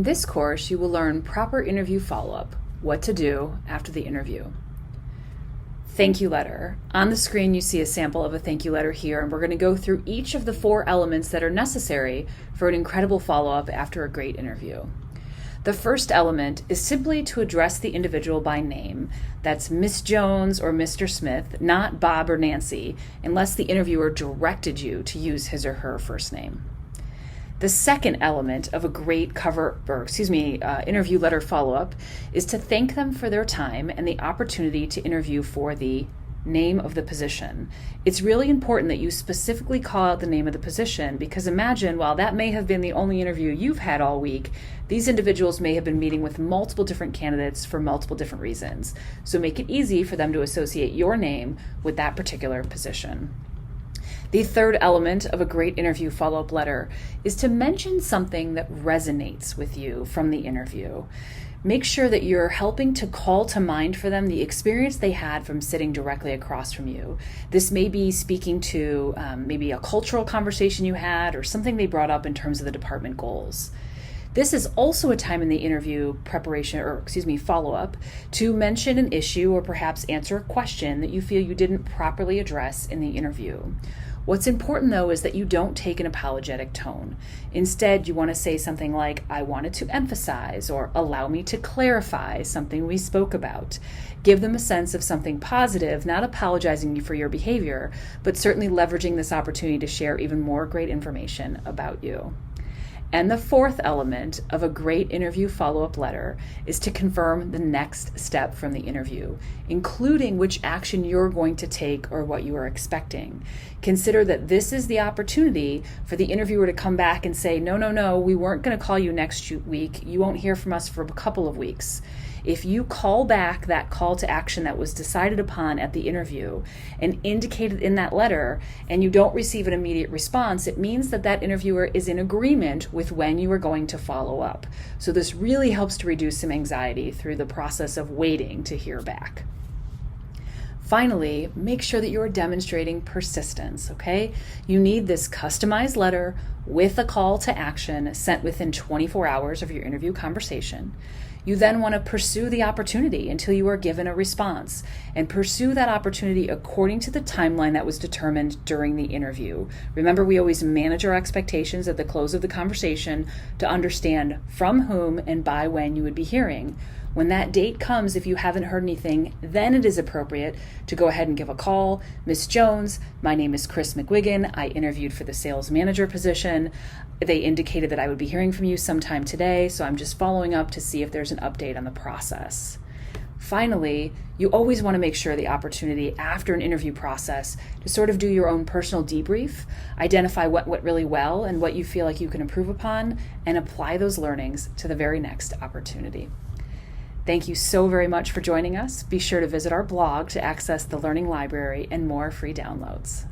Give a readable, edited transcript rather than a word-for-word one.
In this course, you will learn proper interview follow-up, what to do after the interview. Thank you letter. On the screen, you see a sample of a thank you letter here, and we're going to go through each of the 4 elements that are necessary for an incredible follow-up after a great interview. The first element is simply to address the individual by name. That's Miss Jones or Mr. Smith, not Bob or Nancy, unless the interviewer directed you to use his or her first name. The second element of a great interview letter follow-up is to thank them for their time and the opportunity to interview for the name of the position. It's really important that you specifically call out the name of the position, because imagine, while that may have been the only interview you've had all week, these individuals may have been meeting with multiple different candidates for multiple different reasons. So make it easy for them to associate your name with that particular position. The third element of a great interview follow-up letter is to mention something that resonates with you from the interview. Make sure that you're helping to call to mind for them the experience they had from sitting directly across from you. This may be speaking to maybe a cultural conversation you had or something they brought up in terms of the department goals. This is also a time in the interview follow-up to mention an issue or perhaps answer a question that you feel you didn't properly address in the interview. What's important, though, is that you don't take an apologetic tone. Instead, you want to say something like, I wanted to emphasize, or allow me to clarify something we spoke about. Give them a sense of something positive, not apologizing for your behavior, but certainly leveraging this opportunity to share even more great information about you. And the fourth element of a great interview follow-up letter is to confirm the next step from the interview, including which action you're going to take or what you are expecting. Consider that this is the opportunity for the interviewer to come back and say, no, we weren't going to call you next week. You won't hear from us for a couple of weeks. If you call back that call to action that was decided upon at the interview and indicated in that letter, and you don't receive an immediate response, it means that that interviewer is in agreement with when you are going to follow up. So this really helps to reduce some anxiety through the process of waiting to hear back. Finally, make sure that you are demonstrating persistence, okay? You need this customized letter with a call to action sent within 24 hours of your interview conversation. You then want to pursue the opportunity until you are given a response, and pursue that opportunity according to the timeline that was determined during the interview. Remember, we always manage our expectations at the close of the conversation to understand from whom and by when you would be hearing. When that date comes, if you haven't heard anything, then it is appropriate to go ahead and give a call. Miss Jones, my name is Chris McGuigan. I interviewed for the sales manager position. They indicated that I would be hearing from you sometime today, so I'm just following up to see if there's an update on the process. Finally, you always want to make sure the opportunity after an interview process to sort of do your own personal debrief, identify what went really well and what you feel like you can improve upon, and apply those learnings to the very next opportunity. Thank you so very much for joining us. Be sure to visit our blog to access the Learning Library and more free downloads.